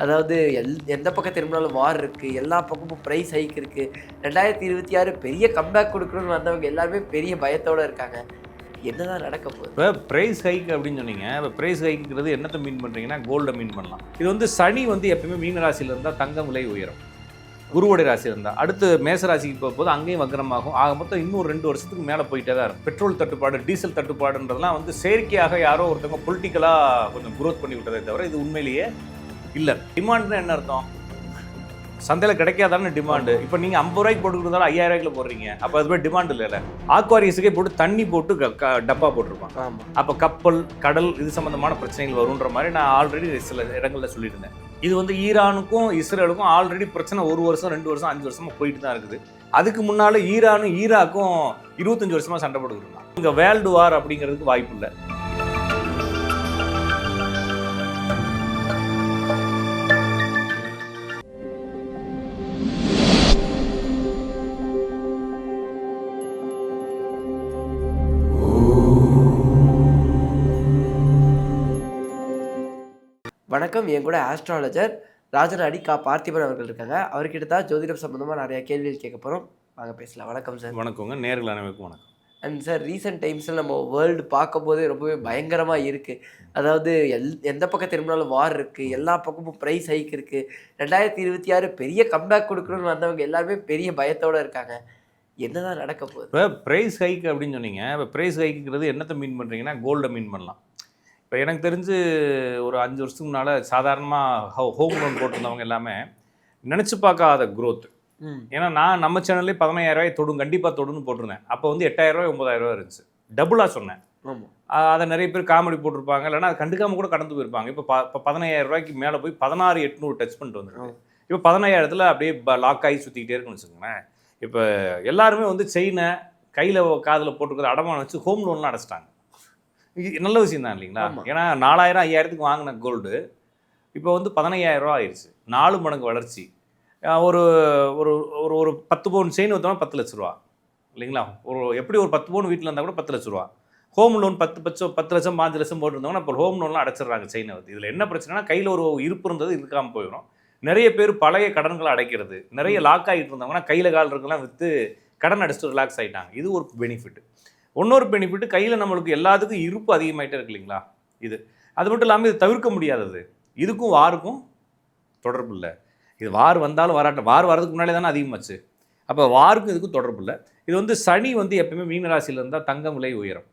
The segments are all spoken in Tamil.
அதாவது எந்த பக்கம் திரும்பினாலும் வார் இருக்கு. எல்லா பக்கமும் பிரைஸ் ஹைக் இருக்கு. 2026 பெரிய கம்பேக் குடுக்கணும்னு வந்தவங்க எல்லாருமே பெரிய பயத்தோட இருக்காங்க. என்னதான் நடக்க போகுது? இப்போ பிரைஸ் ஹைக் அப்படின்னு சொன்னீங்க. இப்போ பிரைஸ் ஹைக்ங்கிறது என்னத்தை மீன் பண்ணுறீங்கன்னா கோல்டை மீன் பண்ணலாம். இது வந்து சனி வந்து எப்பயுமே மீன ராசியில் இருந்தால் தங்கம் விலை உயரும். குருவோடைய ராசி இருந்தால் அடுத்து மேச ராசிக்கு போகும்போது அங்கேயும் வக்கரமாகும். ஆக மொத்தம் இன்னும் 2 வருஷத்துக்கு மேலே போயிட்டே தான் இருக்கும். பெட்ரோல் தட்டுப்பாடு, டீசல் தட்டுப்பாடுன்றதுலாம் வந்து செயற்கையாக யாரோ ஒருத்தவங்க பொலிட்டிக்கலாக கொஞ்சம் குரோத் பண்ணி விட்டதே தவிர இது உண்மையிலேயே இல்லை. டிமாண்ட்னா என்ன அர்த்தம்? சந்தையில் கிடைக்காதானே டிமாண்டு. இப்போ நீங்கள் 50 ரூபாய்க்கு போட்டுக்கிறதால 5000 ரூபாய்க்குள்ள போடுறீங்க. அப்போ அது போய் டிமாண்ட் இல்லைல்ல. ஆக்வாரியஸுக்கே போட்டு தண்ணி போட்டு டப்பா போட்டிருப்பான். அப்போ கப்பல், கடல் இது சம்மந்தமான பிரச்சனைகள் வருன்ற மாதிரி நான் ஆல்ரெடி சில இடங்களில் சொல்லியிருந்தேன். இது வந்து ஈரானுக்கும் இஸ்ரேலுக்கும் ஆல்ரெடி பிரச்சனை 1 வருஷம் 2 வருஷம் 5 வருஷமாக போயிட்டு தான் இருக்குது. அதுக்கு முன்னால் ஈரானும் ஈராக்கும் 25 வருஷமாக சண்டை போட்டுக்கிட்டு இருந்தான். இங்கே வேர்ல்டு வார் அப்படிங்கிறதுக்கு வாய்ப்பு இல்லை. வணக்கம். என் கூட ஆஸ்ட்ராலஜர் ராஜநாடி கா. பார்த்திபன் அவர்கள் இருக்காங்க. அவர்கிட்ட தான் ஜோதிடம் சம்பந்தமாக நிறைய கேள்விகள் கேட்க போகிறோம். வாங்க பேசலாம். வணக்கம் சார். வணக்கங்க. நேர்கள் அனைவருக்கும் வணக்கம். அண்ட் சார், ரீசெண்ட் டைம்ஸில் நம்ம வேர்ல்டு பார்க்கும் போதே ரொம்பவே பயங்கரமாக இருக்குது. அதாவது எந்த பக்கம் திரும்பினாலும் வார் இருக்குது. எல்லா பக்கமும் ப்ரைஸ் ஹைக் இருக்குது. 2026 பெரிய கம்பேக் கொடுக்கணும்னு வந்தவங்க எல்லாருமே பெரிய பயத்தோடு இருக்காங்க. என்னதான் நடக்க போகுது? இப்போ ப்ரைஸ் ஹைக் அப்படின்னு சொன்னீங்க. இப்போ ப்ரைஸ் ஹைக்குங்கிறது என்னத்தை மீன் பண்ணுறீங்கன்னா கோல்டை மீன் பண்ணலாம். இப்போ எனக்கு தெரிஞ்சு ஒரு 5 வருஷத்துக்கு முன்னால் சாதாரணமாக ஹோம் லோன் போட்டிருந்தவங்க எல்லாமே நினச்சி பார்க்காத க்ரோத். ஏன்னா நான் நம்ம சேனல்லே 15000 ரூபாய் தொடும், கண்டிப்பாக தொடுன்னு போட்டிருந்தேன். அப்போ வந்து 8000 ரூபாய் 9000 ரூபாய் இருந்துச்சு. டபுளாக சொன்னேன். அதை நிறைய பேர் காமெடி போட்டிருப்பாங்க, இல்லைன்னா அதை கண்டுக்காமல் கூட கடந்து போயிருப்பாங்க. இப்போ 15000 ரூபாய்க்கு மேலே போய் 16800 டச் பண்ணிட்டு வந்துருக்கு. இப்போ 15000 அப்படியே லாக் ஆகி சுற்றிக்கிட்டே இருக்குன்னு வச்சுக்கோங்களேன். இப்போ எல்லாருமே வந்து செயினை கையில் காதில் போட்டுருக்கிற அடமானம் வச்சு ஹோம் லோன்லாம் அடைச்சிட்டாங்க. நல்ல விஷயம் தான் இல்லைங்களா? ஏன்னா 4000 5000க்கு வாங்கின கோல்டு இப்போ வந்து 15000 ரூபா ஆயிடுச்சு. 4 மடங்கு வளர்ச்சி. ஒரு ஒரு ஒரு 10 பவுன் செயின் ஊற்றோம்னா 10 லட்ச ரூபா இல்லைங்களா? எப்படி ஒரு 10 பவுன் வீட்டில் இருந்தால் கூட 10 லட்ச ரூபா. ஹோம் லோன் 10 லட்சம் 5 லட்சம் போட்டுருந்தவங்கன்னா இப்போ ஹோம் லோன்லாம் அடைச்சிடுறாங்க செயினை வந்து. இதில் என்ன பிரச்சனைனா கையில் ஒரு இருப்பு இருந்தது இருக்காமல் போயிடும். நிறைய பேர் பழைய கடன்களை அடைக்கிறது, நிறைய லாக் ஆகிட்டு இருந்தவங்கன்னா கையில் கால் இருக்கலாம் விற்று கடன் அடிச்சுட்டு ரிலாக்ஸ் ஆகிட்டாங்க. இது ஒரு பெனிஃபிட். இன்னொரு பெனிஃபிட், கையில் நம்மளுக்கு எல்லாத்துக்கும் இருப்பு அதிகமாகிட்டே இருக்கு இல்லைங்களா? இது அது மட்டும் இல்லாமல் இது தவிர்க்க முடியாதது. இதுக்கும் வாருக்கும் தொடர்பு இல்லை. இது வார் வந்தாலும் வார் வரதுக்கு முன்னாலே தானே அதிகமாச்சு. அப்போ வாருக்கும் இதுக்கும் தொடர்பு இல்லை. இது வந்து சனி வந்து எப்பயுமே மீன ராசியில் இருந்தால் தங்கம் விலை உயரும்.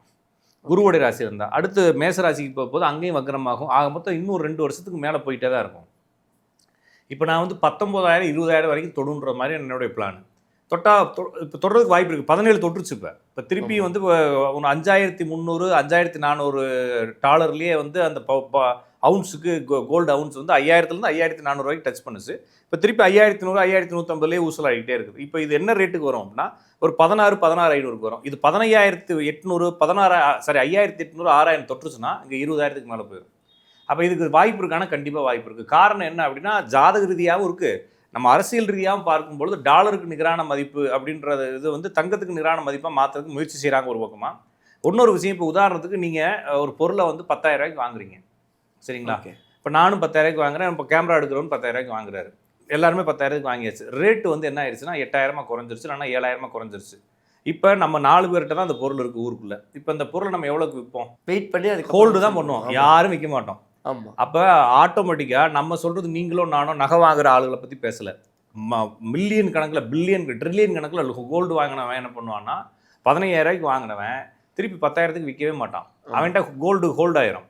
குருவோடைய ராசி இருந்தால் அடுத்து மேச ராசிக்கு போகும்போது அங்கேயும் வக்கரமாகும். ஆக மொத்தம் இன்னும் 2 வருஷத்துக்கு மேலே போயிட்டே தான் இருக்கும். இப்போ நான் வந்து 19000 20000 வரைக்கும் தொடுன்ற மாதிரி என்னுடைய பிளான். இப்போ தொடுறதுக்கு வாய்ப்பு இருக்குது. 17 தொட்டுருச்சு. இப்போ திருப்பி வந்து 5300 5400 டாலர்லேயே வந்து அந்த அவுன்ஸுக்கு கோல்டு அவுன்ஸ் வந்து 5000லேருந்து 5400 ரூபாய்க்கு டச் பண்ணுச்சு. இப்போ திருப்பி 5100 5150லேயே ஊசலாகிட்டே இருக்குது. இப்போ இது என்ன ரேட்டுக்கு வரும் அப்படின்னா ஒரு 16500க்கு வரும். இது 15800 5800 6000 தொட்டுருச்சுன்னா இங்கே 20000க்கு மேலே போயிடும். அப்போ இதுக்கு வாய்ப்பு இருக்கான கண்டிப்பாக வாய்ப்பு இருக்குது. காரணம் என்ன அப்படின்னா ஜாதக ரீதியாகவும் இருக்குது, நம்ம அரசியல் ரீதியாகவும் பார்க்கும்பொழுது டாலருக்கு நிகரான மதிப்பு அப்படின்றது இது வந்து தங்கத்துக்கு நிகரான மதிப்பாக மாற்றுறதுக்கு முயற்சி செய்கிறாங்க ஒரு பக்கமாக. இன்னொரு விஷயம், இப்போ உதாரணத்துக்கு நீங்கள் ஒரு பொருளை வந்து 10000 ரூபாய்க்கு வாங்குறீங்க சரிங்களா? இப்போ நானும் 10000 ரூபாய்க்கு வாங்குறேன். இப்போ கேமரா எடுக்கிறவன் 10000 ரூபாய்க்கு வாங்குறாரு. எல்லாருமே 10000 ரூபாய்க்கு வாங்கியாச்சு. ரேட்டு வந்து என்ன ஆயிடுச்சுன்னா 8000 குறைஞ்சிருச்சு, இல்லைன்னா 7000 குறைஞ்சிருச்சு. இப்போ நம்ம 4 பேர்கிட்ட தான் அந்த பொருள் இருக்குது ஊருக்குள்ளே. இப்போ அந்த பொருளை நம்ம எவ்வளோக்கு விற்போம்? வெயிட் பண்ணி அது ஹோல்டு தான் பண்ணுவோம், யாரும் விற்க மாட்டோம். ஆமாம். அப்போ ஆட்டோமேட்டிக்காக நம்ம சொல்கிறது நீங்களும் நானும் நகை வாங்குகிற ஆளுகளை பற்றி பேசலை. மில்லியன் கணக்கில் பில்லியன் ட்ரில்லியன் கணக்கில் கோல்டு வாங்கினவன் என்ன பண்ணுவான்னா 15000 ரூபாய்க்கு வாங்கினவன் திருப்பி 10000க்கு விற்கவே மாட்டான். அவன்கிட்ட கோல்டு ஹோல்டு ஆயிரும்.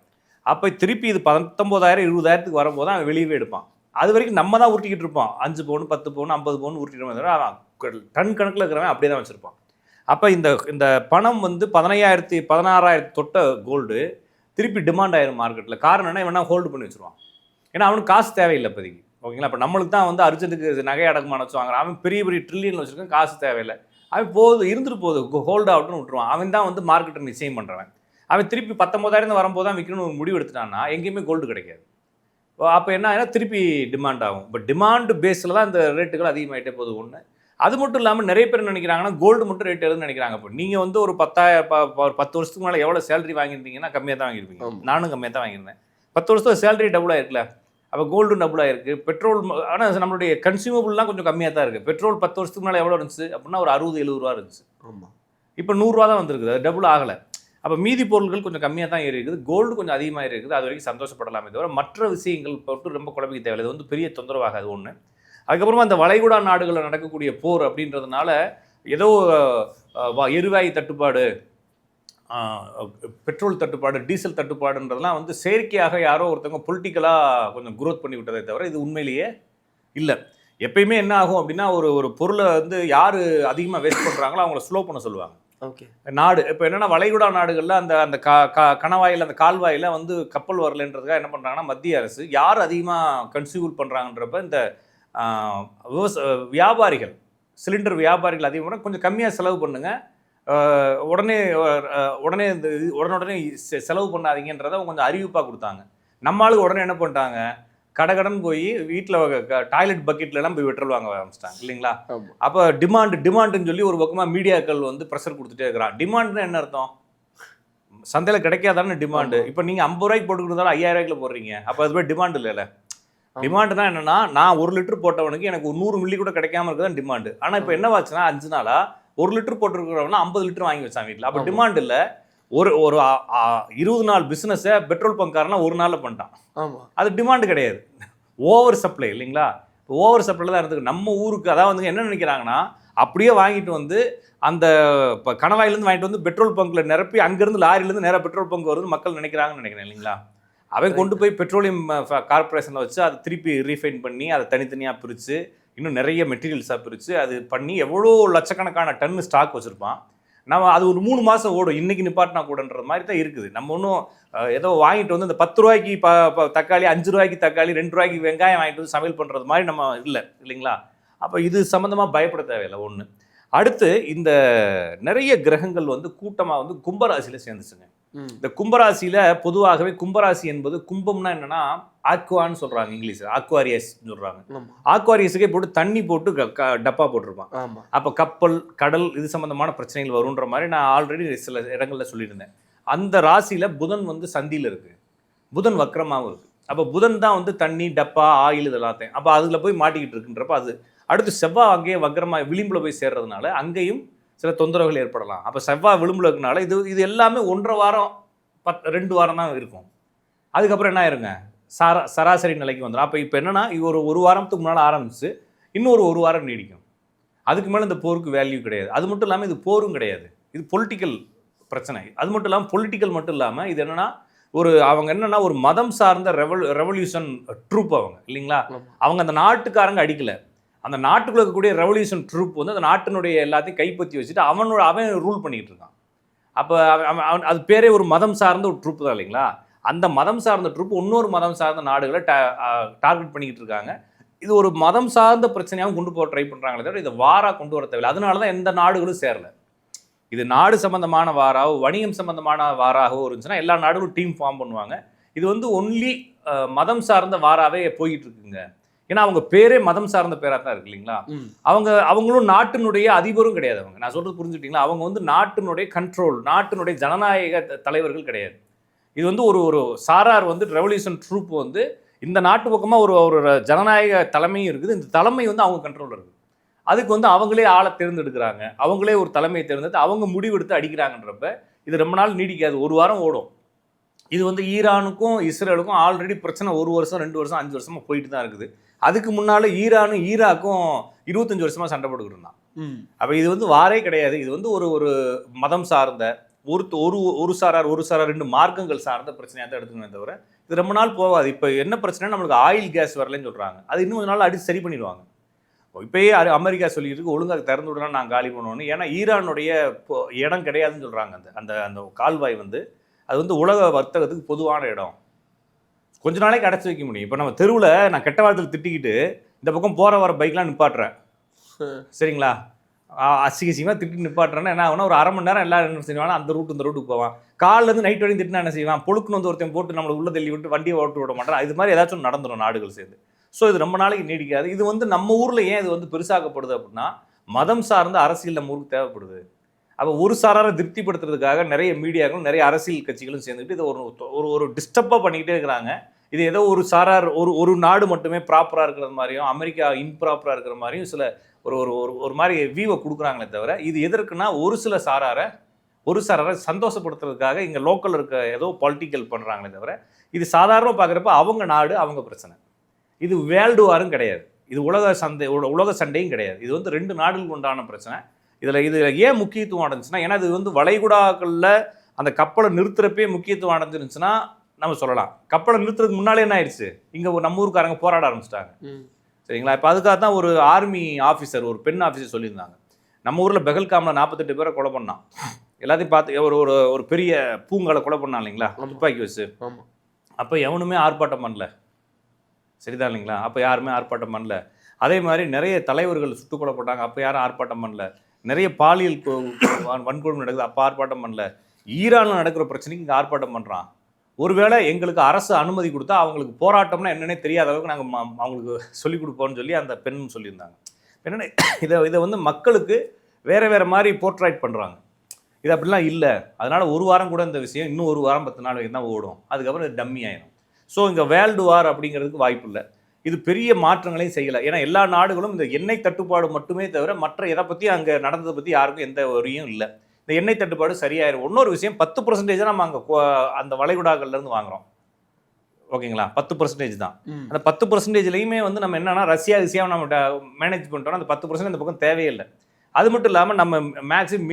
அப்போ திருப்பி இது 19000 20000க்கு வரும்போது அவன் வெளியவே எடுப்பான். அது வரைக்கும் நம்ம தான் உருட்டிக்கிட்டு இருப்பான். 5 பவுன் 10 பவுன் 50 பவுன் உருட்டிட்டு அவன் டன் கணக்கில் இருக்கிறவன் அப்படியே தான் வச்சுருப்பான். அப்போ இந்த பணம் வந்து 15000 16000 தொட்ட கோல்டு திருப்பி டிமாண்ட் ஆயிரும் மார்க்கெட்டில். காரணம் என்ன? இவனா ஹோல்டு பண்ணி வச்சுருவான். ஏன்னா அவனுக்கு காசு தேவையில்லை இப்போதைக்கு. ஓகேங்களா? இப்போ நம்மளுக்கு தான் வந்து அர்ஜென்ட்டுக்கு நகை அடக்கமான வச்சு வாங்குறான். அவன் பெரிய பெரிய ட்ரில்லியன் வச்சுருக்கான், காசு தேவையில்லை. அவன் இருந்துட்டு போகுது ஹோல்டு ஆகட்டுன்னு விட்டுருவான். அவன் தான் வந்து மார்க்கெட்டை நிச்சயம் பண்ணுறவன். அவன் திருப்பி 19000 வரும்போது தான் விற்கணும்னு ஒரு முடிவு எடுத்துட்டான்னா எங்கேயுமே கோல்டு கிடைக்காது. அப்போ என்ன ஆகினா திருப்பி டிமாண்ட் ஆகும். இப்போ டிமாண்டு பேஸில் தான் இந்த ரேட்டுகள் அதிகமாகிட்டே போகுது ஒன்று. அது மட்டும் இல்லாமல் நிறைய பேர் நினைக்கிறாங்கன்னா கோல்டு மட்டும் ரேட் எழுதுன்னு நினைக்கிறாங்க. இப்போ நீங்கள் வந்து ஒரு 10 வருஷத்துக்கு மேலே எவ்வளோ சேலரி வாங்கியிருந்தீங்கன்னா கம்மியாக தான் வாங்கியிருப்பீங்க. நானும் கம்மியாக தான் வாங்கியிருந்தேன். 10 வருஷத்துல சேலரி டபுளாக இருக்குல்ல. அப்போ கோல்டு டபுள் ஆயிருக்கு. பெட்ரோல் ஆனால் நம்மளுடைய கன்சியூமபிள்லாம் கொஞ்சம் கம்மியாக தான் இருக்குது. பெட்ரோல் 10 வருஷத்துக்கு முன்னாடி எவ்வளோ இருந்துச்சு அப்படின்னா ஒரு 60-70 ரூபா இருந்துச்சு. ஆமாம். இப்போ 100 ரூபா தான் வந்திருக்குது. அது டபுள் ஆகலை. அப்போ மீதி பொருட்கள் கொஞ்சம் கம்மியாக தான் ஏறி இருக்குது. கோல்டு கொஞ்சம் அதிகமாக ஏறி இருக்குது. அது வரைக்கும் சந்தோஷப்படலாமே தவிர மற்ற விஷயங்கள் போட்டு ரொம்ப குழப்பிக்க தேவையில்லை. இது வந்து பெரிய தொந்தரவாகாது ஒன்று. அதுக்கப்புறமா அந்த வளைகுடா நாடுகளில் நடக்கக்கூடிய போர் அப்படின்றதுனால ஏதோ எரிவாயு தட்டுப்பாடு, பெட்ரோல் தட்டுப்பாடு, டீசல் தட்டுப்பாடுன்றதெல்லாம் வந்து செயற்கையாக யாரோ ஒருத்தவங்க பொலிட்டிக்கலாக கொஞ்சம் குரோத் பண்ணி விட்டதை தவிர இது உண்மையிலேயே இல்லை. எப்பயுமே என்ன ஆகும் அப்படின்னா ஒரு பொருளை வந்து யார் அதிகமாக வேஸ்ட் பண்ணுறாங்களோ அவங்கள ஸ்லோ பண்ண சொல்லுவாங்க. ஓகே. நாடு இப்போ என்னென்னா வளைகுடா நாடுகளில் அந்த கணவாயில் அந்த கால்வாயில் வந்து கப்பல் வரலன்றதுக்காக என்ன பண்ணுறாங்கன்னா மத்திய அரசு யார் அதிகமாக கன்சியூம் பண்ணுறாங்கன்றப்ப இந்த வியாபாரிகள், சிலிண்டர் வியாபாரிகள் அதிகமாக கொஞ்சம் கம்மியாக செலவு பண்ணுங்கள், உடனே இந்த உடனே செலவு பண்ணாதீங்கன்றதை கொஞ்சம் அறிவிப்பாக கொடுத்தாங்க. நம்மளுக்கு உடனே என்ன பண்ணிட்டாங்க, கடன் போய் வீட்டில் டாய்லெட் பக்கெட்லலாம் போய் பெட்ரோல் வாங்க ஆரம்பிச்சிட்டாங்க இல்லைங்களா. அப்போ டிமாண்டுன்னு சொல்லி ஒரு பக்கமாக மீடியாக்கள் வந்து ப்ரெஷர் கொடுத்துட்டே இருக்கிறான். டிமாண்ட்னு என்ன அர்த்தம், சந்தையில் கிடைக்காதானே டிமாண்டு. இப்போ நீங்கள் 50 ரூபாய்க்கு போட்டுக்கிறதால 5000 ரூபாய்க்குள்ள போடுறீங்க, அப்போ அது போய் டிமாண்ட் இல்லைல்ல. டிமாண்டுனா என்னன்னா, நான் 1 லிட்டர் போட்டவனுக்கு எனக்கு 100 மில்லி கூட கிடைக்காம இருக்குதான் டிமாண்டு. ஆனால் இப்போ என்னவாச்சுன்னா 5 நாளா 1 லிட்டர் போட்டுருக்கிறவனா 50 லிட்டர் வாங்கி வச்சான் வீட்டில். அப்போ டிமாண்ட் இல்லை. ஒரு 20 நாள் பிஸ்னஸை பெட்ரோல் பங்காரனா ஒரு நாளில் பண்ணிட்டான். ஆமாம், அது டிமாண்டு கிடையாது, ஓவர் சப்ளை இல்லைங்களா. ஓவர் சப்ளைல தான் இருந்துருக்கு நம்ம ஊருக்கு. அதாவது வந்து என்ன நினைக்கிறாங்கன்னா, அப்படியே வாங்கிட்டு வந்து அந்த இப்போ கணவாயிலேருந்து வாங்கிட்டு வந்து பெட்ரோல் பங்கில் நிரப்பி அங்கேருந்து லாரிலேருந்து நேராக பெட்ரோல் பங்க் வருது மக்கள் நினைக்கிறாங்கன்னு நினைக்கிறேன் இல்லைங்களா. அவன் கொண்டு போய் பெட்ரோலியம் கார்பரேஷனில் வச்சு அதை திருப்பி ரீஃபைன் பண்ணி அதை தனித்தனியாக பிரித்து இன்னும் நிறைய மெட்டீரியல்ஸாக பிரித்து அது பண்ணி எவ்வளோ லட்சக்கணக்கான டன்னு ஸ்டாக் வச்சுருப்பான். நம்ம அது ஒரு 3 மாதம் ஓடும், இன்றைக்கி நிப்பாட்டினா கூடன்ற மாதிரி தான் இருக்குது. நம்ம ஒன்றும் ஏதோ வாங்கிட்டு வந்து இந்த 10 ரூபாய்க்கு தக்காளி, 5 ரூபாய்க்கு தக்காளி, 2 ரூபாய்க்கு வெங்காயம் வாங்கிட்டு வந்து சமையல் பண்ணுறது மாதிரி நம்ம இல்லைங்களா. அப்போ இது சம்மந்தமாக பயப்பட தேவையில்லை ஒன்று. அடுத்து இந்த நிறைய கிரகங்கள் வந்து கூட்டமாக வந்து கும்பராசியில் சேர்ந்துச்சுங்க. இந்த கும்பராசியில் பொதுவாகவே கும்பராசி என்பது, கும்பம்னா என்னன்னா ஆக்வான்னு சொல்கிறாங்க இங்கிலீஷில், ஆக்வாரியஸ் சொல்கிறாங்க. ஆக்வாரியஸுக்கே போட்டு தண்ணி போட்டு டப்பா போட்டிருப்பான். அப்போ கப்பல், கடல் இது சம்மந்தமான பிரச்சனைகள் வருன்ற மாதிரி நான் ஆல்ரெடி சில இடங்களில் சொல்லியிருந்தேன். அந்த ராசியில் புதன் வந்து சந்தியில் இருக்குது, புதன் வக்கரமாகவும் இருக்குது. அப்போ புதன் தான் வந்து தண்ணி, டப்பா, ஆயில் இது எல்லாத்தையும் அப்போ அதில் போய் மாட்டிக்கிட்டு இருக்குன்றப்ப அது அடுத்து செவ்வாய் அங்கேயே வக்கரமாக விளிம்பில் போய் சேர்றதுனால அங்கேயும் சில தொந்தரவுகள் ஏற்படலாம். அப்போ செவ்வாய் விளிம்பில் இருக்கனால இது எல்லாமே 1.5 வாரம் 2 வாரம் தான் இருக்கும். அதுக்கப்புறம் என்ன ஆயிருங்க, சராசரி நிலைக்கு வந்துடும். அப்போ இப்போ என்னன்னா, இது ஒரு வாரத்துக்கு முன்னால் ஆரம்பிச்சு இன்னொரு 1 வாரம் நீடிக்கும். அதுக்கு மேலே இந்த போருக்கு வேல்யூ கிடையாது. அது மட்டும் இல்லாமல் இது போரும் கிடையாது, இது பொலிட்டிக்கல் பிரச்சனை. அது மட்டும் இல்லாமல் பொலிட்டிக்கல் மட்டும் இல்லாமல் இது என்னன்னா, அவங்க என்னன்னா ஒரு மதம் சார்ந்த ரெவல்யூஷன் ட்ரூப் அவங்க இல்லைங்களா. அவங்க அந்த நாட்டுக்காரங்க அடிக்கலை, அந்த நாட்டுக்குள்ள இருக்கக்கூடிய ரெவல்யூஷன் ட்ரூப் வந்து அந்த நாட்டினுடைய எல்லாத்தையும் கைப்பற்றி வச்சுட்டு அவன் ரூல் பண்ணிக்கிட்டு இருக்கான். அப்போ அது பேரே ஒரு மதம் சார்ந்த ஒரு ட்ரூப் தான் இல்லைங்களா. அந்த மதம் சார்ந்த ட்ரூப் இன்னொரு மதம் சார்ந்த நாடுகளை டார்கெட் பண்ணிக்கிட்டு இருக்காங்க. இது ஒரு மதம் சார்ந்த பிரச்சனையாகவும் கொண்டு போக ட்ரை பண்ணுறாங்களே தவிர இதை வாராக கொண்டு வர தேவையில்லை. அதனால தான் எந்த நாடுகளும் சேரலை. இது நாடு சம்பந்தமான வாராவோ வணிகம் சம்பந்தமான வாராகவோ இருந்துச்சுன்னா எல்லா நாடுகளும் டீம் ஃபார்ம் பண்ணுவாங்க. இது வந்து ஒன்லி மதம் சார்ந்த வாராவே போய்கிட்டு இருக்குங்க. ஏன்னா அவங்க பேரே மதம் சார்ந்த பேராக தான் இருக்கு இல்லைங்களா. அவங்களும் நாட்டினுடைய அதிபரும் கிடையாது. நான் சொல்றது புரிஞ்சுக்கிட்டீங்களா. அவங்க வந்து நாட்டினுடைய கண்ட்ரோல், நாட்டினுடைய ஜனநாயக தலைவர்கள் கிடையாது. இது வந்து ஒரு சாரார் வந்து ரெவல்யூஷன் ட்ரூப் வந்து இந்த நாட்டு பக்கமாக ஒரு ஜனநாயக தலைமையும் இருக்குது. இந்த தலைமை வந்து அவங்க கண்ட்ரோலில் இருக்குது. அதுக்கு வந்து அவங்களே ஆளை தேர்ந்தெடுக்கிறாங்க, அவங்களே ஒரு தலைமையை தேர்ந்தெடுத்து அவங்க முடிவெடுத்து அடிக்கிறாங்கன்றப்ப இது ரொம்ப நாள் நீடிக்காது, 1 வாரம் ஓடும். இது வந்து ஈரானுக்கும் இஸ்ரேலுக்கும் ஆல்ரெடி பிரச்சனை 1 வருஷம் 2 வருஷம் 5 வருஷமாக போயிட்டு தான் இருக்குது. அதுக்கு முன்னால் ஈரானும் ஈராக்கும் 25 வருஷமாக சண்டை போட்டுக்கிட்டு இருந்தான். அப்போ இது வந்து வாரே கிடையாது. இது வந்து ஒரு மதம் சார்ந்த ஒரு சாரார் 2 மார்க்கங்கள் சார்ந்த பிரச்சனையாக தான் எடுத்துக்கணும் தவிர இது ரொம்ப நாள் போகாது. இப்போ என்ன பிரச்சனை, நம்மளுக்கு ஆயில் கேஸ் வரலன்னு சொல்கிறாங்க, அது இன்னும் 1 நாள் அடித்து சரி பண்ணிடுவாங்க. இப்போயே அமெரிக்கா சொல்லிட்டு இருக்கு ஒழுங்காக திறந்து விடலாம் நான் காலி பண்ணுவோன்னு. ஏன்னா ஈரானுடைய இடம் கிடையாதுன்னு சொல்கிறாங்க. அந்த கால்வாய் வந்து அது வந்து உலக வர்த்தகத்துக்கு பொதுவான இடம், கொஞ்ச நாளைக்கு அடைச்சி வைக்க முடியும். இப்போ நம்ம தெருவில் நான் கெட்ட வாரத்தில் திட்டிக்கிட்டு இந்த பக்கம் போகிற வர பைக்லாம் நிப்பாட்டுறேன் சரிங்களா, அசிங்கமாக திட்டி நிப்பாட்டுறேன்னா என்ன ஆகுனா ஒரு 1/2 மணி நேரம் எல்லாரும் என்ன செய்வாங்க, அந்த ரூட்டு இந்த ரூட்டுக்கு போவான். காலிலேருந்து நைட் வரைக்கும் திட்டினா என்ன செய்வான், பொழுக்குன்னு வந்து ஒருத்தன் போட்டு நம்மளை உள்ள தள்ளி விட்டு வண்டியை ஓட்டு விட மாட்டான். இது மாதிரி ஏதாச்சும் நடந்துடும் நாடுகள் சேர்ந்து. ஸோ இது ரொம்ப நாளைக்கு நீடிக்காது. இது வந்து நம்ம ஊரில் ஏன் இது வந்து பெருசாக்கப்படுது அப்படின்னா மதம் சார்ந்த அரசியல் நம்ம ஊருக்கு தேவைப்படுது. அப்போ ஒரு சாராரை திருப்திப்படுத்துறதுக்காக நிறைய மீடியாக்களும் நிறைய அரசியல் கட்சிகளும் சேர்ந்துட்டு இதை ஒரு டிஸ்டர்பாக பண்ணிக்கிட்டே இருக்கிறாங்க. இது ஏதோ ஒரு சாரார் ஒரு நாடு மட்டுமே ப்ராப்பராக இருக்கிற மாதிரியும் அமெரிக்கா இம்ப்ராப்பராக இருக்கிற மாதிரியும் சில ஒரு ஒரு ஒரு ஒரு மாதிரி வியூவை கொடுக்குறாங்களே தவிர இது எதற்குன்னா ஒரு சாராரை சந்தோஷப்படுத்துறதுக்காக இங்கே லோக்கல் இருக்க ஏதோ பொலிட்டிக்கல் பண்ணுறாங்களே தவிர இது சாதாரணமாக பார்க்குறப்ப அவங்க நாடு அவங்க பிரச்சனை. இது வேர்ல்டு வாரும் கிடையாது, இது உலக சண்டையும் கிடையாது. இது வந்து 2 நாடுகளுக்கு உண்டான பிரச்சனை. இதில் ஏன் முக்கியத்துவம் அடைஞ்சுன்னா, ஏன்னா இது வந்து வளைகுடாக்களில் அந்த கப்பலை நிறுத்துறப்பே முக்கியத்துவம் அடைஞ்சிருந்துச்சுன்னா நம்ம சொல்லலாம். கப்பலை நிறுத்துறதுக்கு முன்னாலே என்ன ஆயிடுச்சு, இங்கே நம்ம ஊருக்காரங்க போராட ஆரம்பிச்சிட்டாங்க. சரிங்களா? இப்போ அதுக்காக தான் ஒரு ஆர்மி ஆஃபீஸர், ஒரு பெண் ஆஃபீஸர் சொல்லியிருந்தாங்க, நம்ம ஊரில் பெகல்காமில் 48 பேரை கொலை பண்ணான். எல்லாத்தையும் பார்த்து ஒரு பெரிய பூங்கால கொலை பண்ணான் இல்லைங்களா, துப்பாக்கி வச்சு. அப்போ எவனுமே ஆர்ப்பாட்டம் பண்ணல, சரிதான் இல்லைங்களா? அப்போ யாருமே ஆர்ப்பாட்டம் பண்ணல. அதே மாதிரி நிறைய தலைவர்கள் சுட்டுக் கொல்லப்பட்டாங்க, அப்போ யாரும் ஆர்ப்பாட்டம் பண்ணல. நிறைய பாலியல் வன்கொடுமை நடக்குது, அப்போ ஆர்ப்பாட்டம் பண்ணல. ஈரானில் நடக்கிற பிரச்சனைக்கு இங்கே ஆர்ப்பாட்டம் பண்ணுறான். ஒருவேளை எங்களுக்கு அரசு அனுமதி கொடுத்தா அவங்களுக்கு போராட்டம்னா என்னன்னே தெரியாத அளவுக்கு நாங்கள் அவங்களுக்கு சொல்லிக் கொடுப்போம்னு சொல்லி அந்த பெண் சொல்லியிருந்தாங்க. என்னென்ன இதை வந்து மக்களுக்கு வேறு மாதிரி போர்ட்ரைட் பண்ணுறாங்க. இது அப்படிலாம் இல்லை. அதனால் ஒரு வாரம் கூட இந்த விஷயம் இன்னும் ஒரு வாரம் 10 நாள் வரைக்கும் தான் ஓடும், அதுக்கப்புறம் இது டம்மி ஆயிடும். ஸோ இங்கே வேர்ல்டு வார் அப்படிங்கிறதுக்கு வாய்ப்பு இல்லை. இது பெரிய மாற்றங்களையும் செய்யலை. ஏன்னா எல்லா நாடுகளும் இந்த எண்ணெய் தட்டுப்பாடு மட்டுமே தவிர மற்ற எதை பற்றி அங்கே நடந்ததை பற்றி யாருக்கும் எந்த வரியும் இல்லை. இந்த எண்ணெய் தட்டுப்பாடு சரியாயிரும். இன்னொரு விஷயம், 10% நம்ம அங்கே அந்த வளைகுடாக்கள்லேருந்து வாங்குகிறோம், ஓகேங்களா? 10% தான். அந்த 10%லையுமே வந்து நம்ம என்னன்னா ரஷ்யாவை நம்ம மேனேஜ் பண்ணுறோம். அந்த 10% அந்த பக்கம் தேவையில்லை. அது மட்டும் இல்லாமல் நம்ம மேக்ஸிமம்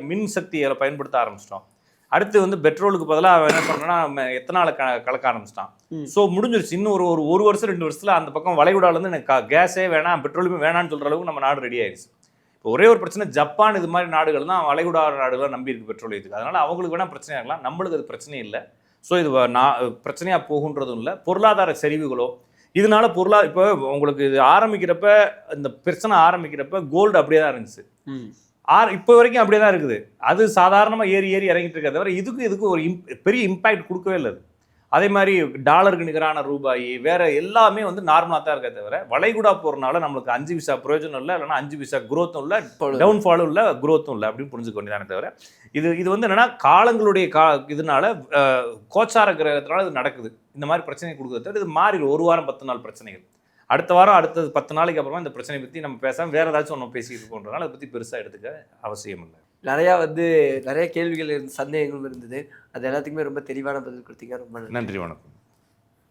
மின் சக்தியை பயன்படுத்த ஆரம்பிச்சிட்டோம். அடுத்து வந்து பெட்ரோலுக்கு பதிலாக என்ன பண்ணுறோன்னா நம்ம எத்தனால கலக்க ஆரம்பிச்சிட்டான். ஸோ முடிஞ்சிருச்சு. இன்னும் ஒரு வருஷம் 2 வருஷத்தில் அந்த பக்கம் வளைகுடாலேருந்து எனக்கு கேஸே வேணாம், பெட்ரோலுமே வேணான்னு சொல்கிற அளவுக்கு நம்ம நாடு ரெடி ஆயிடுச்சு. இப்போ ஒரே ஒரு பிரச்சனை, ஜப்பான் இது மாதிரி நாடுகள் தான் வளைகுடா நாடுகள் நம்பி இருக்கு பெட்ரோலியத்துக்கு. அதனால் அவங்களுக்கு வேணால் பிரச்சனை ஆகலாம், நம்மளுக்கு அது பிரச்சனை இல்லை. ஸோ இது பிரச்சனையாக போகுன்றதும் இல்லை. பொருளாதார சரிவுகளோ இதனால இப்போ உங்களுக்கு இது ஆரம்பிக்கிறப்ப, இந்த பிரச்சனை ஆரம்பிக்கிறப்ப கோல்டு அப்படியே தான் இருந்துச்சு. இப்போ வரைக்கும் அப்படியே தான் இருக்குது. அது சாதாரணமாக ஏறி இறங்கிட்டு இருக்க தவிர இதுக்கு ஒரு பெரிய இம்பேக்ட் கொடுக்கவே இல்லை. அதே மாதிரி டாலருக்கு நிகரான ரூபாய் வேற எல்லாமே வந்து நார்மலாக தான் இருக்க தவிர வளைகுடா போகிறனால நம்மளுக்கு 5 பைசா பிரயோஜனம் இல்லை, இல்லைன்னா 5 பைசா குரோத்தும் இல்லை, டவுன்ஃபாலும் இல்லை, குரோத்தும் இல்லை அப்படின்னு புரிஞ்சுக்க வேண்டியதானே தவிர இது வந்து என்னன்னா காலங்களுடைய இதனால கோச்சார கிரகத்தினால இது நடக்குது. இந்த மாதிரி பிரச்சனை கொடுக்குறது தவிர இது மாறிடும். ஒரு வாரம் 10 நாள் பிரச்சனைகள், அடுத்த வாரம் அடுத்தது 10 நாளைக்கு அப்புறமா இந்த பிரச்சனையை பற்றி நம்ம பேசாமல் வேறு ஏதாச்சும் ஒன்று பேசிக்கிட்டு இருக்கோன்றதுனால அதை பற்றி பெருசாக எடுத்துக்க அவசியம் இல்லை. நிறைய கேள்விகள் சந்தேகங்களும் இருந்தது. அது எல்லாத்துக்குமே ரொம்ப தெளிவான பதில் கொடுத்தீங்க. ரொம்ப நன்றி. வணக்கம்.